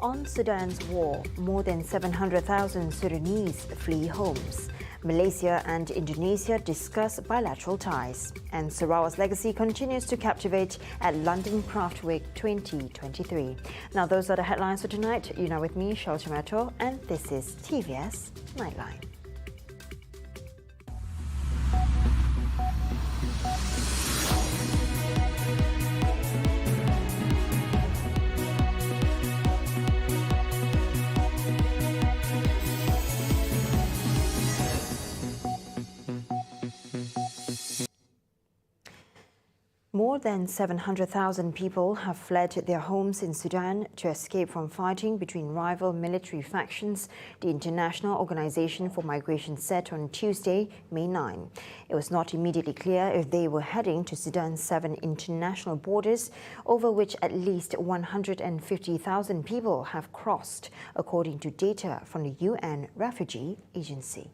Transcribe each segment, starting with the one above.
On Sudan's war, more than 700,000 Sudanese flee homes. Malaysia and Indonesia discuss bilateral ties. And Sarawak's legacy continues to captivate at London Craft Week 2023. Now, those are the headlines for tonight. You're now with me, Shelter Mato, and this is TVS Nightline. More than 700,000 people have fled their homes in Sudan to escape from fighting between rival military factions, the International Organization for Migration said on Tuesday, May 9. It was not immediately clear if they were heading to Sudan's 7 international borders, over which at least 150,000 people have crossed, according to data from the UN Refugee Agency.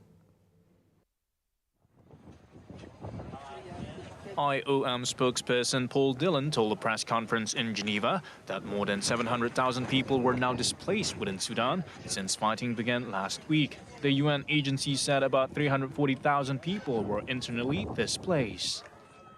IOM spokesperson Paul Dillon told a press conference in Geneva that more than 700,000 people were now displaced within Sudan since fighting began last week. The UN agency said about 340,000 people were internally displaced.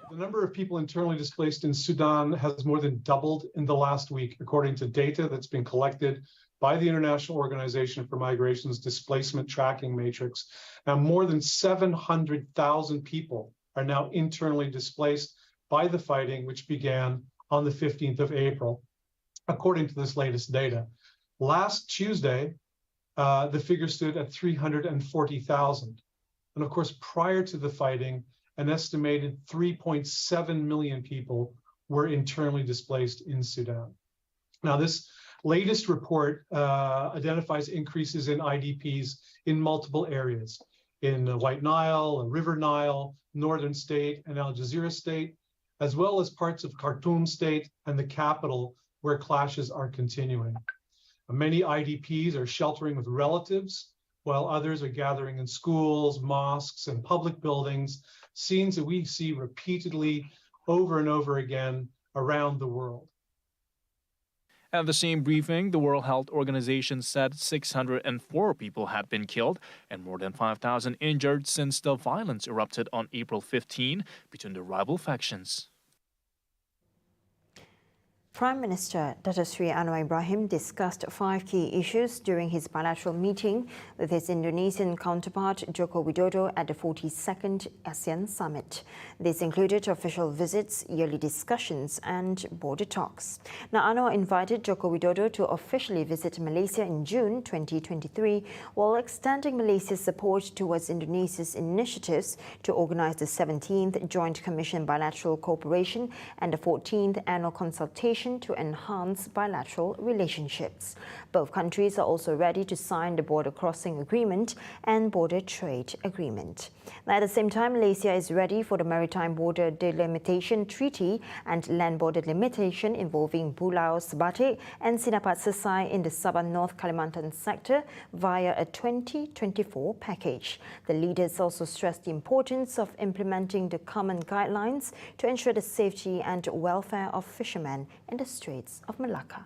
The number of people internally displaced in Sudan has more than doubled in the last week, according to data that's been collected by the International Organization for Migration's Displacement Tracking Matrix. Now, more than 700,000 people are now internally displaced by the fighting, which began on the 15th of April, according to this latest data. Last Tuesday, the figure stood at 340,000. And of course, prior to the fighting, an estimated 3.7 million people were internally displaced in Sudan. Now, this latest report identifies increases in IDPs in multiple areas, in the White Nile, River Nile, Northern State, and Al Jazeera State, as well as parts of Khartoum State and the capital, where clashes are continuing. Many IDPs are sheltering with relatives, while others are gathering in schools, mosques, and public buildings, scenes that we see repeatedly over and over again around the world. At the same briefing, the World Health Organization said 604 people had been killed and more than 5,000 injured since the violence erupted on April 15 between the rival factions. Prime Minister Dato Sri Anwar Ibrahim discussed 5 key issues during his bilateral meeting with his Indonesian counterpart Joko Widodo at the 42nd ASEAN Summit. This included official visits, yearly discussions and border talks. Now, Anwar invited Joko Widodo to officially visit Malaysia in June 2023 while extending Malaysia's support towards Indonesia's initiatives to organize the 17th Joint Commission Bilateral Cooperation and the 14th Annual Consultation to enhance bilateral relationships. Both countries are also ready to sign the Border Crossing Agreement and Border Trade Agreement. Now, at the same time, Malaysia is ready for the Maritime Border Delimitation Treaty and Land Border Limitation involving Pulau Sebatik and Sinapat Sesai in the Sabah North Kalimantan sector via a 2024 package. The leaders also stressed the importance of implementing the common guidelines to ensure the safety and welfare of fishermen in the Straits of Malacca.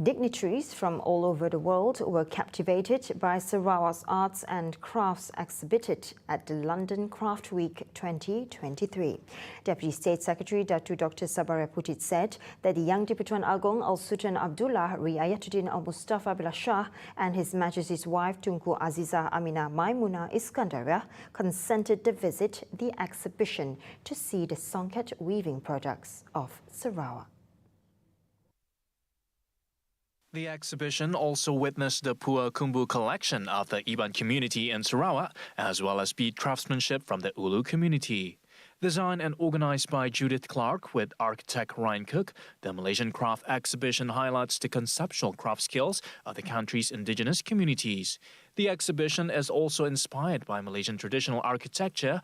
Dignitaries from all over the world were captivated by Sarawak's arts and crafts exhibited at the London Craft Week 2023. Deputy State Secretary Dr. Sabariah Putit said that the Yang di-Pertuan Agong Al-Sultan Abdullah Riayatuddin Al-Mustafa Billah Shah and His Majesty's wife Tunku Azizah Aminah Maimunah Iskandaria consented to visit the exhibition to see the songket weaving products of Sarawak. The exhibition also witnessed the Pua Kumbu collection of the Iban community in Sarawak, as well as bead craftsmanship from the Ulu community. Designed and organized by Judith Clark with architect Ryan Cook, the Malaysian craft exhibition highlights the conceptual craft skills of the country's indigenous communities. The exhibition is also inspired by Malaysian traditional architecture.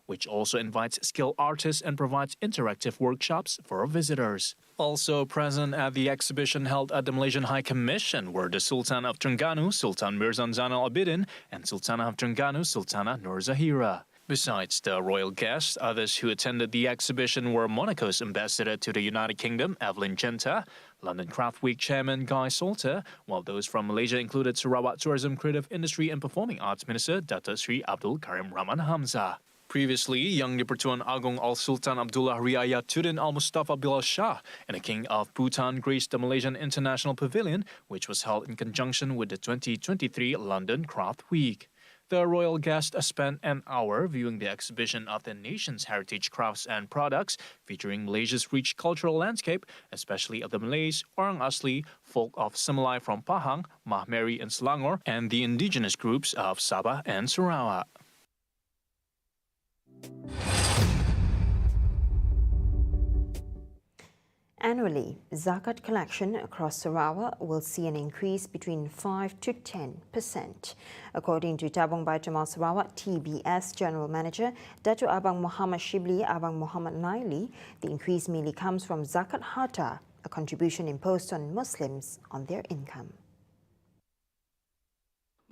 Which also invites skilled artists and provides interactive workshops for visitors. Also present at the exhibition held at the Malaysian High Commission were the Sultan of Terengganu, Sultan Mirzan Zainal Abidin, and Sultanah of Terengganu, Sultanah Nur Zahira. Besides the royal guests, others who attended the exhibition were Monaco's ambassador to the United Kingdom, Evelyn Genta, London Craft Week chairman Guy Salter, while those from Malaysia included Sarawak Tourism, Creative Industry and Performing Arts Minister Dato Sri Abdul Karim Rahman Hamzah. Previously, Young Di-Pertuan Agong Al-Sultan Abdullah Riayatuddin Al-Mustafa Bilal Shah and the King of Bhutan graced the Malaysian International Pavilion, which was held in conjunction with the 2023 London Craft Week. The royal guest spent an hour viewing the exhibition of the nation's heritage crafts and products, featuring Malaysia's rich cultural landscape, especially of the Malays, Orang Asli, folk of Semelai from Pahang, Mahmeri and Selangor, and the indigenous groups of Sabah and Sarawak. Annually, Zakat collection across Sarawak will see an increase between 5 to 10%. According to Tabung Baitul Mal Sarawak TVS General Manager Datuk Abang Muhammad Shibli Abang Muhammad Naili, the increase mainly comes from Zakat Harta, a contribution imposed on Muslims on their income.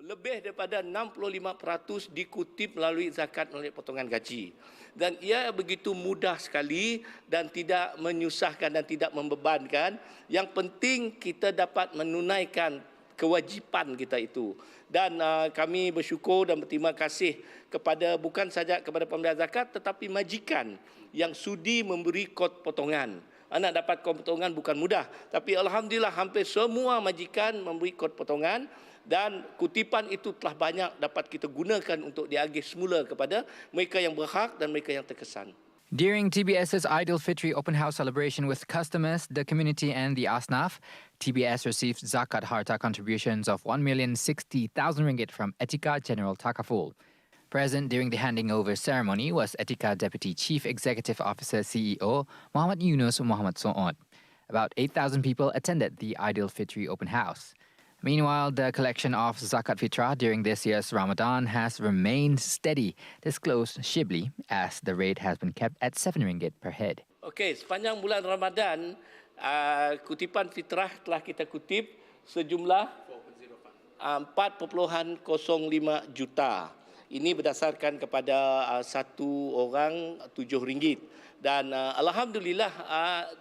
Lebih daripada 65% dikutip melalui zakat melalui potongan gaji. Dan ia begitu mudah sekali dan tidak menyusahkan dan tidak membebankan. Yang penting kita dapat menunaikan kewajipan kita itu. Dan kami bersyukur dan berterima kasih kepada bukan saja kepada pemberian zakat tetapi majikan yang sudi memberi kod potongan. Anak dapat kod potongan bukan mudah, tapi alhamdulillah hampir semua majikan memberi kod potongan. Dan kutipan itu telah banyak dapat kita gunakan untuk diagih semula kepada mereka yang berhak dan mereka yang terkesan. During TBS's Idul Fitri open house celebration with customers, the community and the Asnaf, TBS received Zakat Harta contributions of 1,060,000 ringgit from Etika General Takaful. Present during the handing over ceremony was Etika Deputy Chief Executive Officer CEO Muhammad Yunus Muhammad So'od. About 8,000 people attended the Idul Fitri open house. Meanwhile, the collection of Zakat Fitrah during this year's Ramadan has remained steady, disclosed Shibli, as the rate has been kept at 7 ringgit per head. Okey, sepanjang bulan Ramadan, kutipan fitrah telah kita kutip sejumlah 4.05 juta. Ini berdasarkan kepada satu orang 7 ringgit. Dan alhamdulillah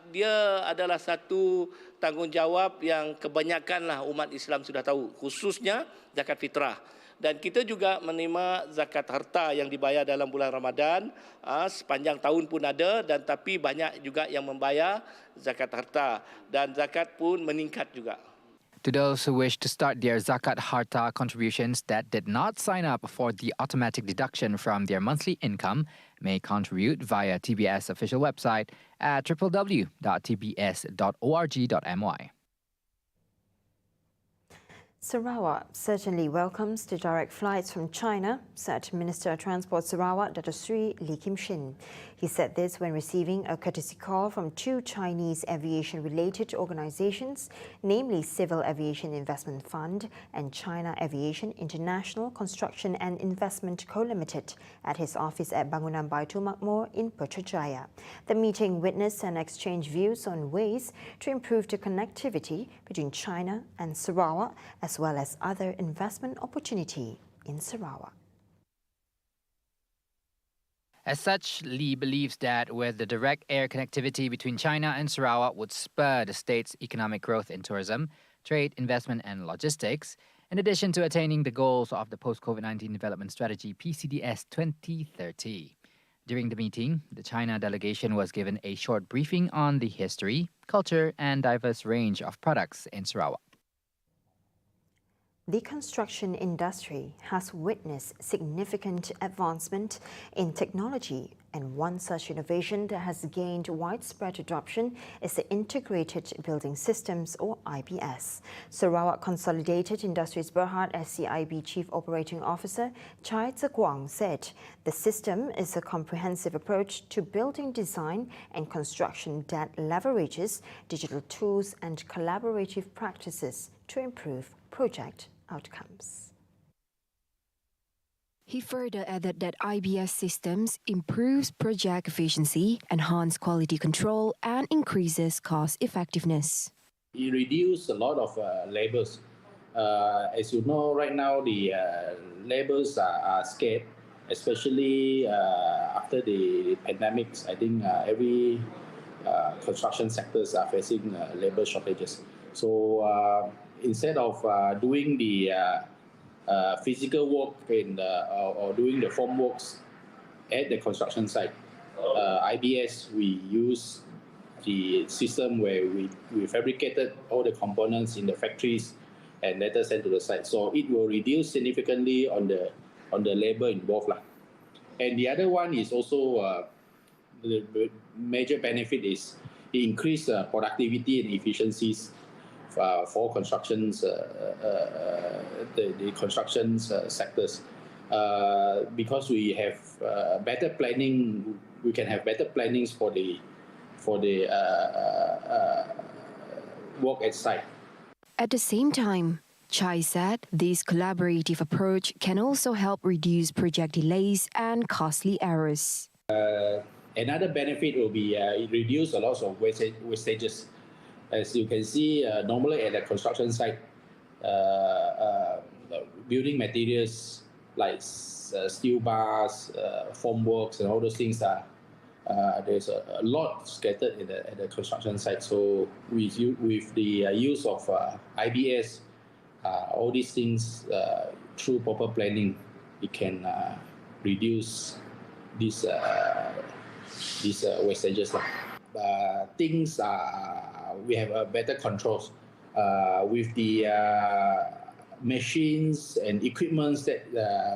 dia adalah satu tanggungjawab yang kebanyakanlah umat Islam sudah tahu, khususnya zakat fitrah. Dan kita juga menerima zakat harta yang dibayar dalam bulan Ramadan, sepanjang tahun pun ada, dan tapi banyak juga yang membayar zakat harta dan zakat pun meningkat juga. To those who wish to start their Zakat Harta contributions that did not sign up for the automatic deduction from their monthly income may contribute via TBS official website at www.tbs.org.my. Sarawak certainly welcomes the direct flights from China, said Minister of Transport Sarawak Dato Sri Lee Kim Shin. He said this when receiving a courtesy call from two Chinese aviation-related organizations, namely Civil Aviation Investment Fund and China Aviation International Construction and Investment Co Limited, at his office at Bangunan Baitul Makmur in Putrajaya. The meeting witnessed and exchanged views on ways to improve the connectivity between China and Sarawak, as well as other investment opportunity in Sarawak. As such, Lee believes that with the direct air connectivity between China and Sarawak would spur the state's economic growth in tourism, trade, investment and logistics, in addition to attaining the goals of the Post-COVID-19 Development Strategy PCDS 2030. During the meeting, the China delegation was given a short briefing on the history, culture and diverse range of products in Sarawak. The construction industry has witnessed significant advancement in technology, and one such innovation that has gained widespread adoption is the Integrated Building Systems, or IBS. Sarawak Consolidated Industries Berhad SCIB Chief Operating Officer Chai Tze Guang said the system is a comprehensive approach to building design and construction that leverages digital tools and collaborative practices to improve project outcomes. He further added that IBS systems improves project efficiency, enhance quality control, and increases cost effectiveness. It reduces a lot of labors. As you know, right now the labors are scarce, especially after the pandemics. I think every construction sectors are facing labor shortages. So instead of doing the physical work or doing the form works at the construction site, IBS, we use the system where we fabricated all the components in the factories and later sent to the site. So it will reduce significantly on the labor involved. And the other one is also the major benefit is it increase productivity and efficiencies for constructions, the constructions sectors. Because we have better planning, we can have better plannings for the work at site. At the same time, Chai said this collaborative approach can also help reduce project delays and costly errors. Another benefit will be it reduces a lot of wastages. As you can see, normally at a construction site, building materials like steel bars, formworks, and all those things there's a lot scattered at the construction site. So with the use of IBS, all these things through proper planning, it can reduce these wastages. Things we have better controls with the machines and equipments that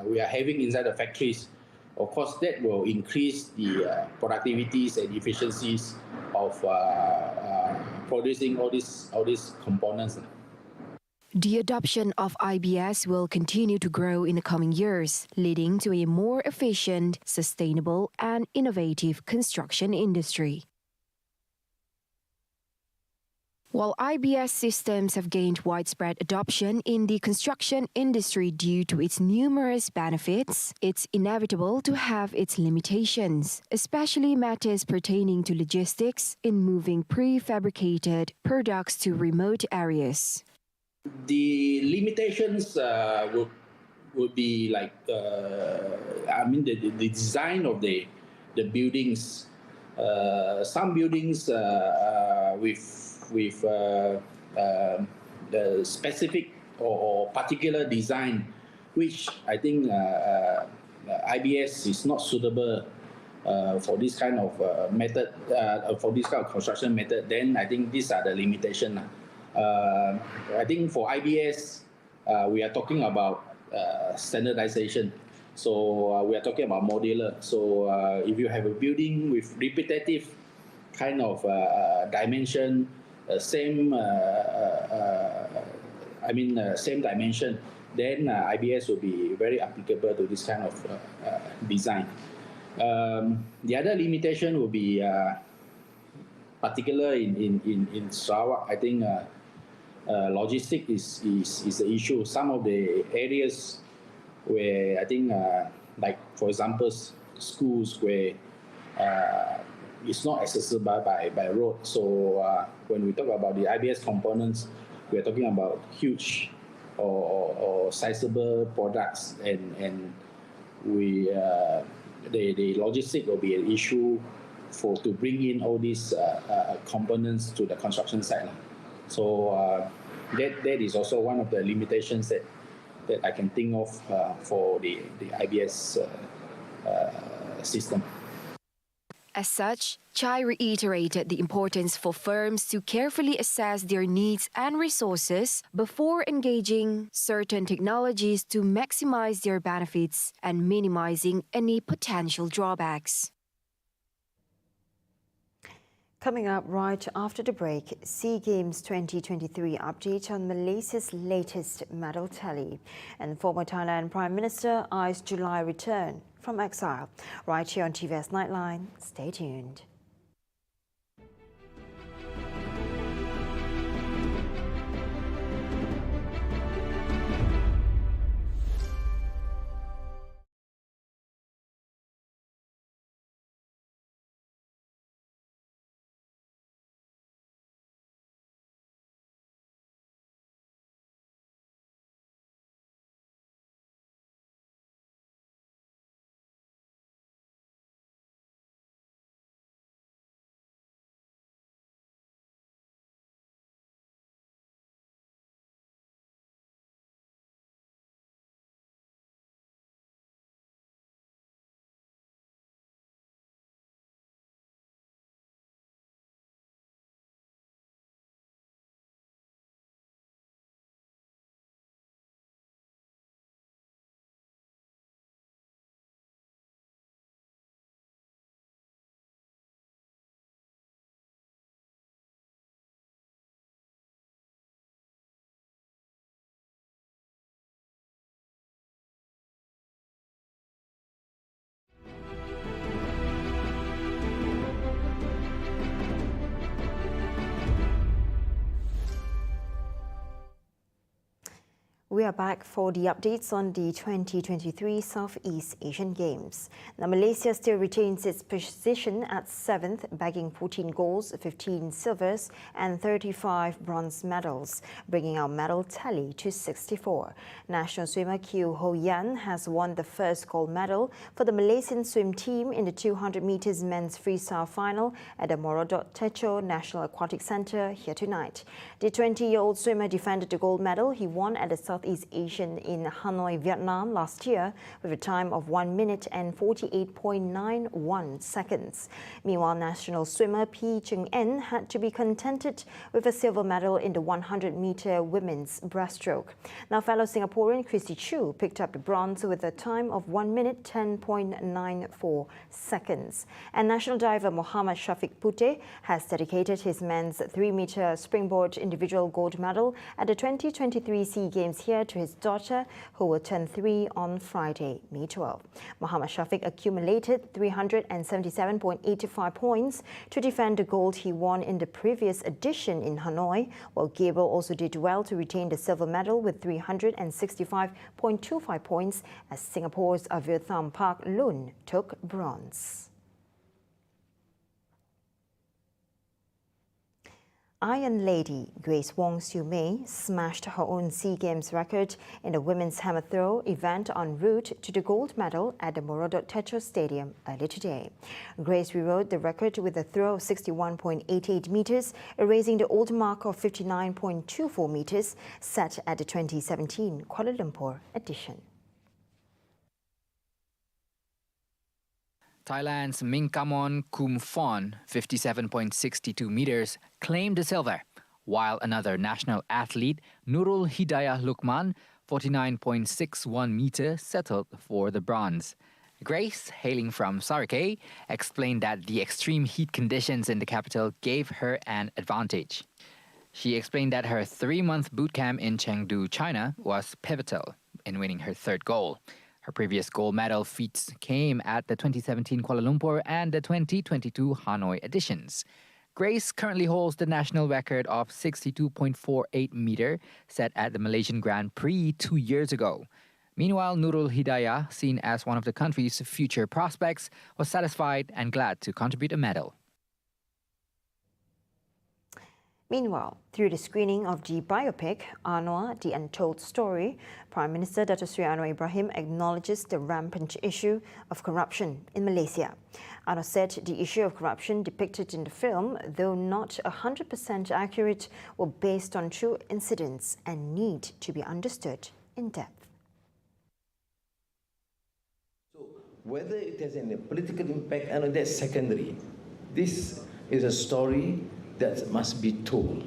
we are having inside the factories. Of course, that will increase the productivities and efficiencies of producing all these components. The adoption of IBS will continue to grow in the coming years, leading to a more efficient, sustainable, and innovative construction industry. While IBS systems have gained widespread adoption in the construction industry due to its numerous benefits, it's inevitable to have its limitations, especially matters pertaining to logistics in moving prefabricated products to remote areas. The limitations would be like the design of the buildings. Some buildings with the specific or particular design, which I think IBS is not suitable for this kind of method, for this kind of construction method. Then I think these are the limitations. I think for IBS, we are talking about standardization. So we are talking about modular. So if you have a building with repetitive kind of dimension, same dimension, then IBS will be very applicable to this kind of design. The other limitation will be particular in Sarawak. I think logistics is the issue. Some of the areas where I think, like for example, schools where it's not accessible by road. So when we talk about the IBS components, we are talking about huge or sizable products, and the logistics will be an issue to bring in all these components to the construction site. So that is also one of the limitations that I can think of for the IBS system. As such, Chai reiterated the importance for firms to carefully assess their needs and resources before engaging certain technologies to maximize their benefits and minimizing any potential drawbacks. Coming up right after the break, SEA Games 2023 update on Malaysia's latest medal tally. And former Thailand Prime Minister eyes July return from exile. Right here on TVS Nightline. Stay tuned. We are back for the updates on the 2023 Southeast Asian Games. Now, Malaysia still retains its position at 7th, bagging 14 golds, 15 silvers and 35 bronze medals, bringing our medal tally to 64. National swimmer Kiew Ho Yan has won the first gold medal for the Malaysian swim team in the 200 meters men's freestyle final at the Morodok Techo National Aquatic Centre here tonight. The 20-year-old swimmer defended the gold medal he won at the Southeast Asian in Hanoi, Vietnam last year with a time of 1 minute and 48.91 seconds. Meanwhile, national swimmer P. Chung En had to be contented with a silver medal in the 100-meter women's breaststroke. Now, fellow Singaporean Christy Chu picked up the bronze with a time of 1 minute 10.94 seconds. And national diver Muhammad Shafiq Puteh has dedicated his men's 3-meter springboard individual gold medal at the 2023 SEA Games here to his daughter, who will turn 3 on Friday, May 12. Muhammad Shafiq accumulated 377.85 points to defend the gold he won in the previous edition in Hanoi, while Gabriel also did well to retain the silver medal with 365.25 points as Singapore's Avirtham Park Lun took bronze. Iron Lady Grace Wong Siew Mei smashed her own SEA Games record in the women's hammer throw event en route to the gold medal at the Morodok Techo Stadium earlier today. Grace rewrote the record with a throw of 61.88 meters, erasing the old mark of 59.24 meters set at the 2017 Kuala Lumpur edition. Thailand's Mingkamon Kumphon, 57.62 meters, claimed the silver, while another national athlete, Nurul Hidayah Lukman, 49.61 meters, settled for the bronze. Grace, hailing from Sarikei, explained that the extreme heat conditions in the capital gave her an advantage. She explained that her 3-month boot camp in Chengdu, China, was pivotal in winning her 3rd goal. Her previous gold medal feats came at the 2017 Kuala Lumpur and the 2022 Hanoi editions. Grace currently holds the national record of 62.48 meter set at the Malaysian Grand Prix 2 years ago. Meanwhile, Nurul Hidayah, seen as one of the country's future prospects, was satisfied and glad to contribute a medal. Meanwhile, through the screening of the biopic Anwar, The Untold Story, Prime Minister Dato Sri Anwar Ibrahim acknowledges the rampant issue of corruption in Malaysia. Anwar said the issue of corruption depicted in the film, though not 100% accurate, were based on true incidents and need to be understood in depth. So, whether it has any political impact, I know that's secondary. This is a story that must be told.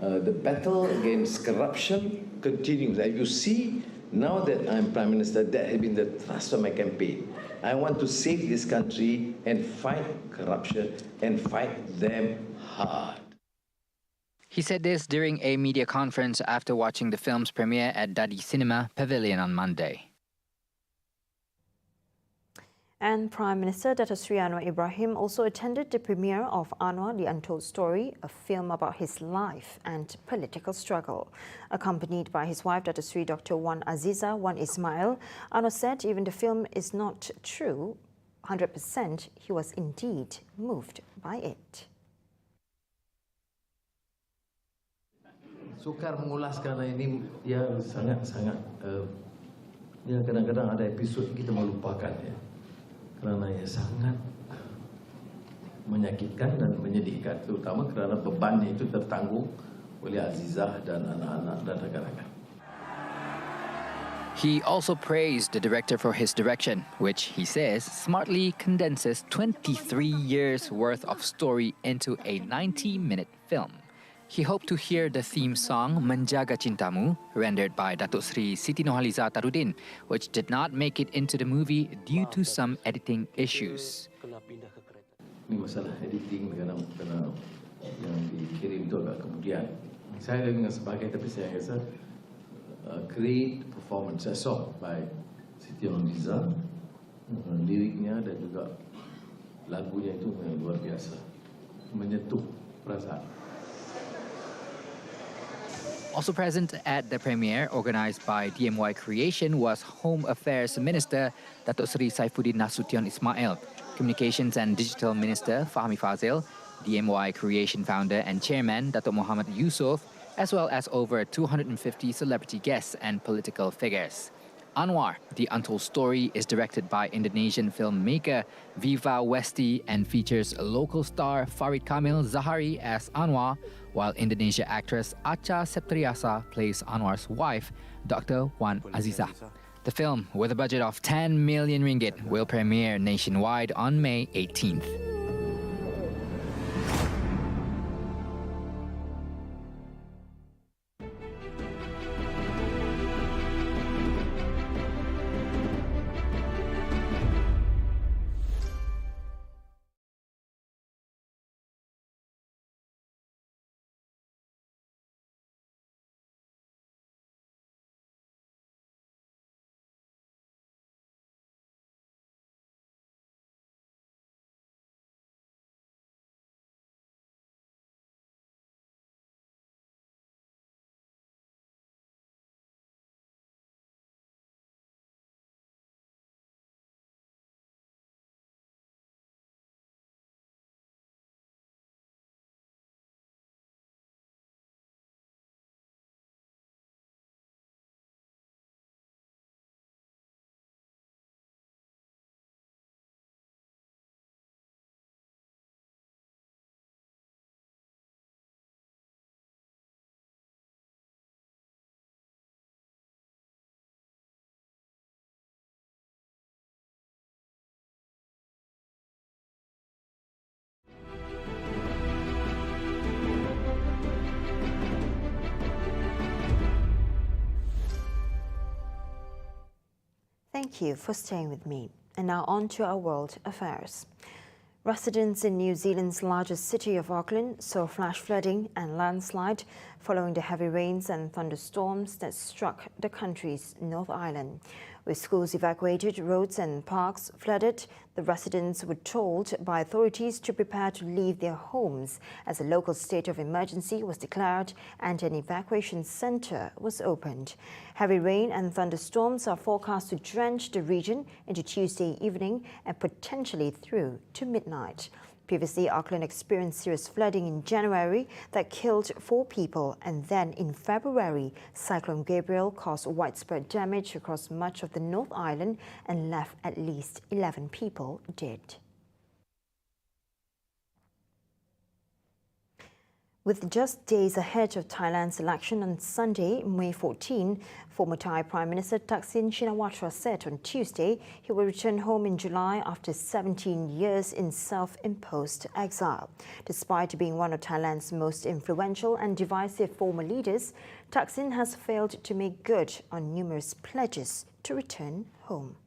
The battle against corruption continues. As you see, now that I'm Prime Minister, that has been the thrust of my campaign. I want to save this country and fight corruption and fight them hard. He said this during a media conference after watching the film's premiere at Dadi Cinema Pavilion on Monday. And Prime Minister Dato Sri Anwar Ibrahim also attended the premiere of Anwar, The Untold Story, a film about his life and political struggle. Accompanied by his wife, Dato Sri Dr. Wan Aziza Wan Ismail, Anwar said even the film is not true 100%, he was indeed moved by it. Sukar mengulas kerana ini dia sangat-sangat ya kadang-kadang ada episod kita melupakan ya. Kerana ia sangat menyakitkan dan menyedihkan, terutama kerana bebannya itu tertanggung oleh Azizah dan anak-anak dan rakan-rakan. He also praised the director for his direction, which he says smartly condenses 23 years worth of story into a 90-minute film. He hoped to hear the theme song Menjaga Cintamu, rendered by Datuk Sri Siti Nurhaliza Tarudin, which did not make it into the movie due to some editing issues. Ini masalah editing kena yang dikirim itu agak kemudian. Saya dengan sebagai tapi saya rasa great performance, a song by Siti Nurhaliza, liriknya dan juga lagunya itu luar biasa, menyentuh perasaan. Also present at the premiere, organized by DMY Creation, was Home Affairs Minister Datuk Seri Saifuddin Nasution Ismail, Communications and Digital Minister Fahmi Fazil, DMY Creation founder and chairman Datuk Muhammad Yusof, as well as over 250 celebrity guests and political figures. Anwar, The Untold Story, is directed by Indonesian filmmaker Viva Westi and features local star Farid Kamil Zahari as Anwar, while Indonesia actress Acha Septriasa plays Anwar's wife, Dr. Wan Aziza. The film, with a budget of 10 million ringgit, will premiere nationwide on May 18th. Thank you for staying with me. And now on to our world affairs. Residents in New Zealand's largest city of Auckland saw flash flooding and landslide following the heavy rains and thunderstorms that struck the country's North Island. With schools evacuated, roads and parks flooded, the residents were told by authorities to prepare to leave their homes as a local state of emergency was declared and an evacuation centre was opened. Heavy rain and thunderstorms are forecast to drench the region into Tuesday evening and potentially through to midnight. Previously, Auckland experienced serious flooding in January that killed 4 people, and then in February, Cyclone Gabriel caused widespread damage across much of the North Island and left at least 11 people dead. With just days ahead of Thailand's election on Sunday, May 14, former Thai Prime Minister Thaksin Shinawatra said on Tuesday he will return home in July after 17 years in self-imposed exile. Despite being one of Thailand's most influential and divisive former leaders, Thaksin has failed to make good on numerous pledges to return home.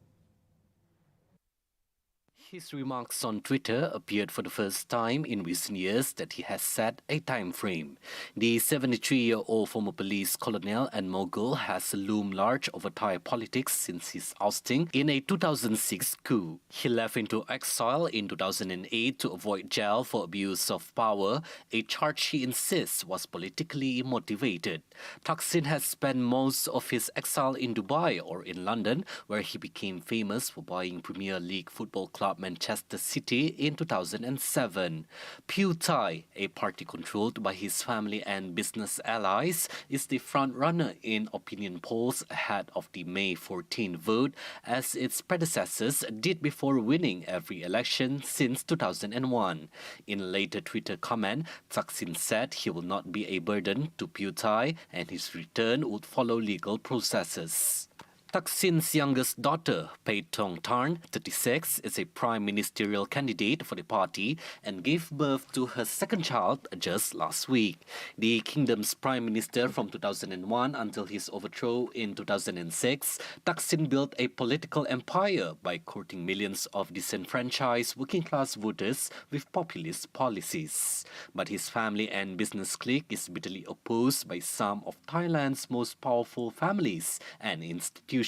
His remarks on Twitter appeared for the first time in recent years that he has set a time frame. The 73-year-old former police colonel and mogul has loomed large over Thai politics since his ousting in a 2006 coup. He left into exile in 2008 to avoid jail for abuse of power, a charge he insists was politically motivated. Thaksin has spent most of his exile in Dubai or in London, where he became famous for buying Premier League football club Manchester City in 2007. Pheu Thai, a party controlled by his family and business allies, is the front-runner in opinion polls ahead of the May 14 vote, as its predecessors did before winning every election since 2001. In a later Twitter comment, Thaksin said he will not be a burden to Pheu Thai and his return would follow legal processes. Thaksin's youngest daughter, Paetongtarn, 36, is a prime ministerial candidate for the party and gave birth to her second child just last week. The kingdom's prime minister from 2001 until his overthrow in 2006, Thaksin built a political empire by courting millions of disenfranchised working-class voters with populist policies. But his family and business clique is bitterly opposed by some of Thailand's most powerful families and institutions,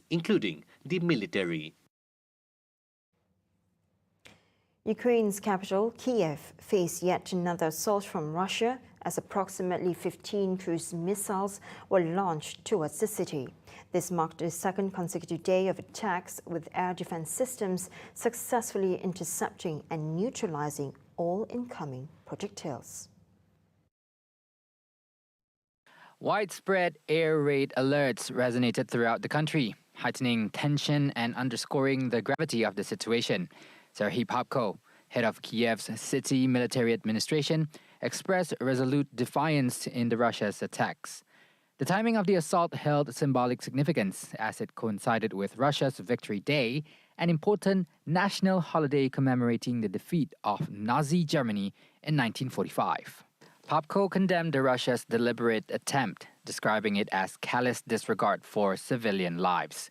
including the military. Ukraine's capital, Kiev, faced yet another assault from Russia as approximately 15 cruise missiles were launched towards the city. This marked the second consecutive day of attacks, with air defense systems successfully intercepting and neutralizing all incoming projectiles. Widespread air raid alerts resonated throughout the country, heightening tension and underscoring the gravity of the situation. Serhiy Popko, head of Kiev's city military administration, expressed resolute defiance in the Russia's attacks. The timing of the assault held symbolic significance as it coincided with Russia's Victory Day, an important national holiday commemorating the defeat of Nazi Germany in 1945. Popko condemned Russia's deliberate attempt, describing it as callous disregard for civilian lives.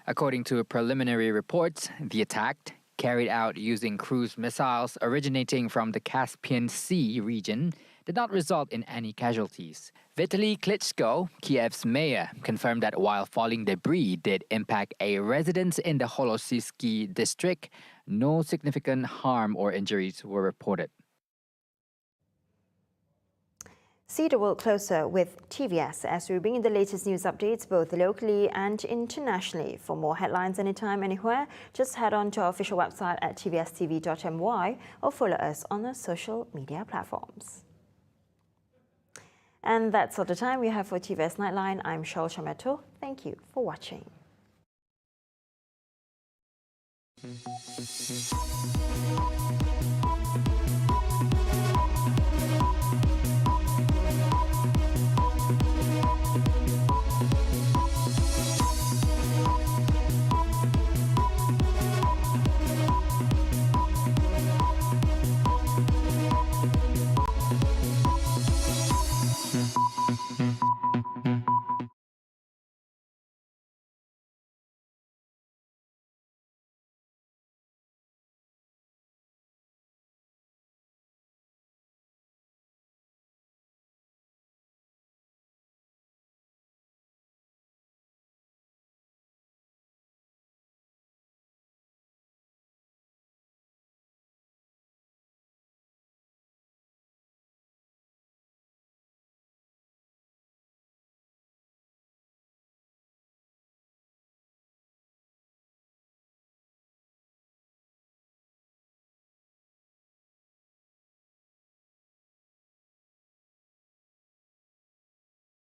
According to preliminary reports, the attack, carried out using cruise missiles originating from the Caspian Sea region, did not result in any casualties. Vitaly Klitschko, Kiev's mayor, confirmed that while falling debris did impact a residence in the Holosisky district, no significant harm or injuries were reported. See the world closer with TVS as we bring you the latest news updates both locally and internationally. For more headlines anytime, anywhere, just head on to our official website at tvstv.my or follow us on our social media platforms. And that's all the time we have for TVS Nightline. I'm Shal Chameto. Thank you for watching.